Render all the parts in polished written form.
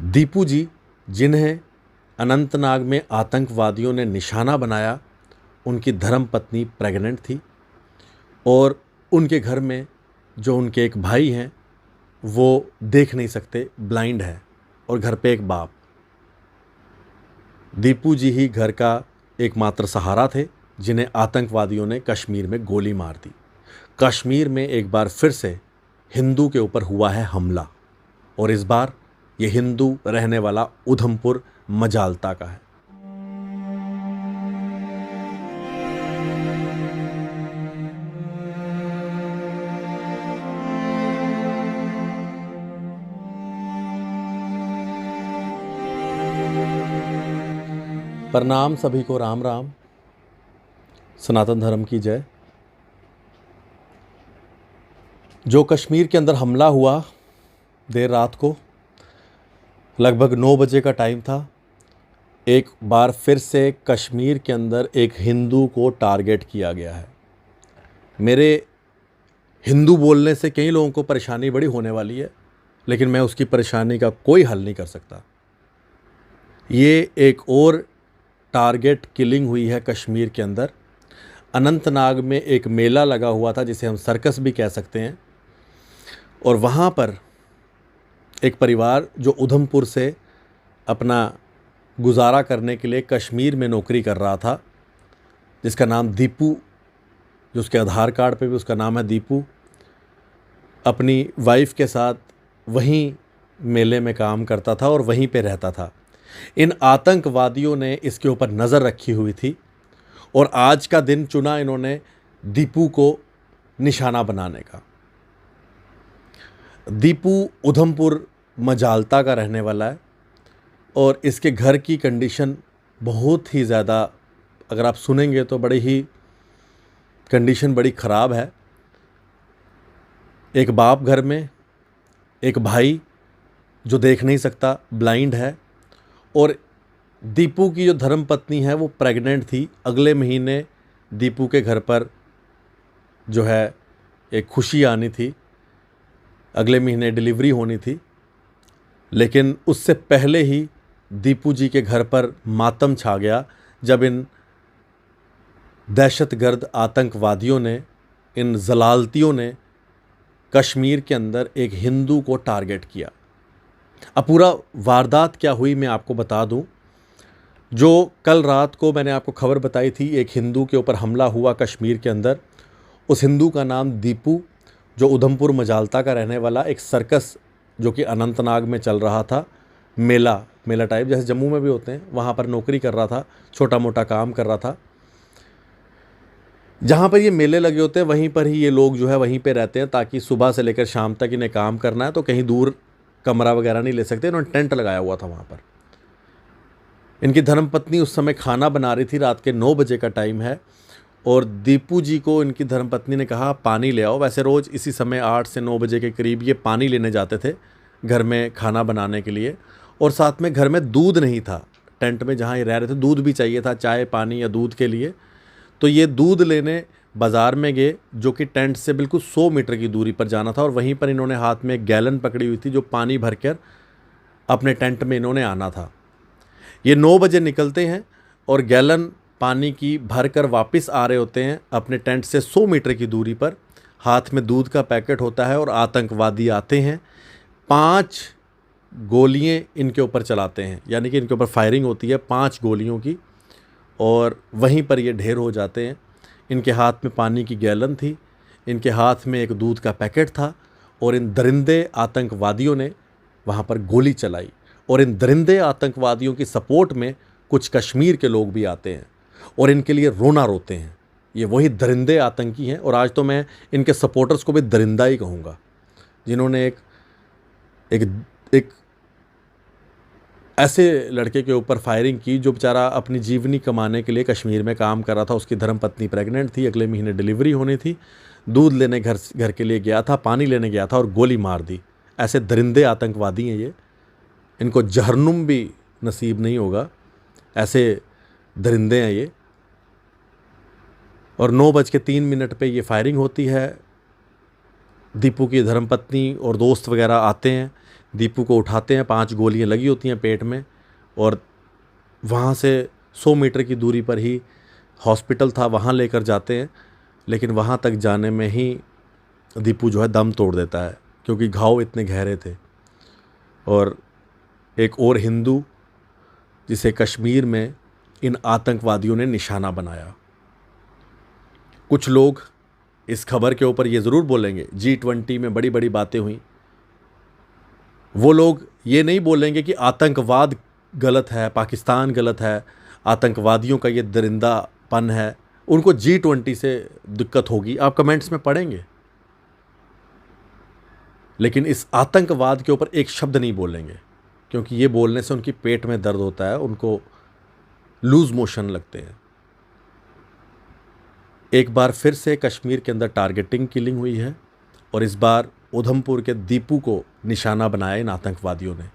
दीपू जी, जिन्हें अनंतनाग में आतंकवादियों ने निशाना बनाया, उनकी धर्मपत्नी प्रेग्नेंट थी और उनके घर में जो उनके एक भाई हैं वो देख नहीं सकते, ब्लाइंड है, और घर पे एक बाप। दीपू जी ही घर का एकमात्र सहारा थे, जिन्हें आतंकवादियों ने कश्मीर में गोली मार दी। कश्मीर में एक बार फिर से हिंदू के ऊपर हुआ है हमला, और इस बार ये हिंदू रहने वाला उधमपुर मजालता का है। प्रणाम सभी को, राम राम, सनातन धर्म की जय। जो कश्मीर के अंदर हमला हुआ देर रात को, लगभग 9 बजे का टाइम था, एक बार फिर से कश्मीर के अंदर एक हिंदू को टारगेट किया गया है। मेरे हिंदू बोलने से कई लोगों को परेशानी बड़ी होने वाली है, लेकिन मैं उसकी परेशानी का कोई हल नहीं कर सकता। ये एक और टारगेट किलिंग हुई है कश्मीर के अंदर। अनंतनाग में एक मेला लगा हुआ था, जिसे हम सर्कस भी कह सकते हैं, और वहाँ पर एक परिवार जो उधमपुर से अपना गुजारा करने के लिए कश्मीर में नौकरी कर रहा था, जिसका नाम दीपू, जो उसके आधार कार्ड पे भी उसका नाम है दीपू, अपनी वाइफ के साथ वहीं मेले में काम करता था और वहीं पे रहता था। इन आतंकवादियों ने इसके ऊपर नज़र रखी हुई थी और आज का दिन चुना इन्होंने दीपू को निशाना बनाने का। दीपू उधमपुर मजालता का रहने वाला है और इसके घर की कंडीशन बहुत ही ज़्यादा, अगर आप सुनेंगे तो बड़ी ही कंडीशन बड़ी ख़राब है। एक बाप घर में, एक भाई जो देख नहीं सकता, ब्लाइंड है, और दीपू की जो धर्मपत्नी है वो प्रेग्नेंट थी। अगले महीने दीपू के घर पर जो है एक खुशी आनी थी, अगले महीने डिलीवरी होनी थी, लेकिन उससे पहले ही दीपू जी के घर पर मातम छा गया जब इन दहशतगर्द आतंकवादियों ने, इन जलालतियों ने कश्मीर के अंदर एक हिंदू को टारगेट किया। अब पूरा वारदात क्या हुई मैं आपको बता दूं। जो कल रात को मैंने आपको खबर बताई थी, एक हिंदू के ऊपर हमला हुआ कश्मीर के अंदर, उस हिंदू का नाम दीपू, जो उधमपुर मजालता का रहने वाला, एक सर्कस जो कि अनंतनाग में चल रहा था, मेला टाइप जैसे जम्मू में भी होते हैं, वहाँ पर नौकरी कर रहा था, छोटा मोटा काम कर रहा था। जहाँ पर ये मेले लगे होते हैं वहीं पर ही ये लोग जो है वहीं पे रहते हैं, ताकि सुबह से लेकर शाम तक इन्हें काम करना है तो कहीं दूर कमरा वगैरह नहीं ले सकते। इन्होंने टेंट लगाया हुआ था वहाँ पर। इनकी धर्मपत्नी उस समय खाना बना रही थी, रात के 9 बजे का टाइम है, और दीपू जी को इनकी धर्मपत्नी ने कहा पानी ले आओ। वैसे रोज़ इसी समय 8 से 9 बजे के करीब ये पानी लेने जाते थे घर में खाना बनाने के लिए, और साथ में घर में दूध नहीं था। टेंट में जहाँ ये रह रहे थे दूध भी चाहिए था, चाय पानी या दूध के लिए। तो ये दूध लेने बाज़ार में गए, जो कि टेंट से बिल्कुल 100 मीटर की दूरी पर जाना था, और वहीं पर इन्होंने हाथ में एक गैलन पकड़ी हुई थी जो पानी भरकर अपने टेंट में इन्होंने आना था। ये 9 बजे निकलते हैं और गैलन पानी की भर कर वापस आ रहे होते हैं अपने टेंट से 100 मीटर की दूरी पर। हाथ में दूध का पैकेट होता है और आतंकवादी आते हैं, 5 गोलियां इनके ऊपर चलाते हैं, यानी कि इनके ऊपर फायरिंग होती है 5 गोलियों की, और वहीं पर ये ढेर हो जाते हैं। इनके हाथ में पानी की गैलन थी, इनके हाथ में एक दूध का पैकेट था, और इन दरिंदे आतंकवादियों ने वहाँ पर गोली चलाई। और इन दरिंदे आतंकवादियों की सपोर्ट में कुछ कश्मीर के लोग भी आते हैं और इनके लिए रोना रोते हैं। ये वही दरिंदे आतंकी हैं, और आज तो मैं इनके सपोर्टर्स को भी दरिंदा ही कहूँगा, जिन्होंने एक ऐसे लड़के के ऊपर फायरिंग की जो बेचारा अपनी जीवनी कमाने के लिए कश्मीर में काम कर रहा था। उसकी धर्मपत्नी प्रेग्नेंट थी, अगले महीने डिलीवरी होनी थी, दूध लेने घर के लिए गया था, पानी लेने गया था और गोली मार दी। ऐसे दरिंदे आतंकवादी हैं ये, इनको जहन्नुम भी नसीब नहीं होगा, ऐसे दरिंदे हैं ये। और 9:03 पे ये फायरिंग होती है। दीपू की धर्मपत्नी और दोस्त वगैरह आते हैं, दीपू को उठाते हैं, 5 गोलियां लगी होती हैं पेट में, और वहाँ से 100 मीटर की दूरी पर ही हॉस्पिटल था, वहाँ लेकर जाते हैं। लेकिन वहाँ तक जाने में ही दीपू जो है दम तोड़ देता है, क्योंकि घाव इतने गहरे थे। और एक और हिंदू जिसे कश्मीर में इन आतंकवादियों ने निशाना बनाया। कुछ लोग इस खबर के ऊपर ये ज़रूर बोलेंगे G20 में बड़ी बड़ी बातें हुई। वो लोग ये नहीं बोलेंगे कि आतंकवाद गलत है, पाकिस्तान गलत है, आतंकवादियों का ये दरिंदापन है, उनको G20 से दिक्कत होगी, आप कमेंट्स में पढ़ेंगे। लेकिन इस आतंकवाद के ऊपर एक शब्द नहीं बोलेंगे, क्योंकि ये बोलने से उनकी पेट में दर्द होता है, उनको लूज मोशन लगते हैं। एक बार फिर से कश्मीर के अंदर टारगेटिंग किलिंग हुई है, और इस बार उधमपुर के दीपू को निशाना बनाया इन आतंकवादियों ने।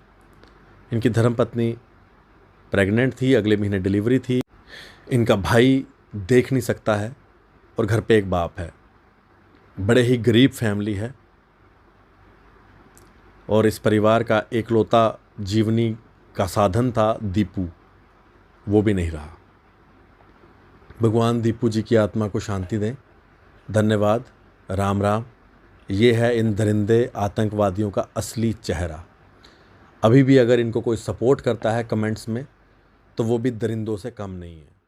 इनकी धर्मपत्नी प्रेग्नेंट थी, अगले महीने डिलीवरी थी। इनका भाई देख नहीं सकता है, और घर पे एक बाप है। बड़े ही गरीब फैमिली है, और इस परिवार का एकलौता जीवनी का साधन था दीपू, वो भी नहीं रहा। भगवान दीपू जी की आत्मा को शांति दें। धन्यवाद। राम राम। ये है इन दरिंदे आतंकवादियों का असली चेहरा। अभी भी अगर इनको कोई सपोर्ट करता है कमेंट्स में, तो वो भी दरिंदों से कम नहीं है।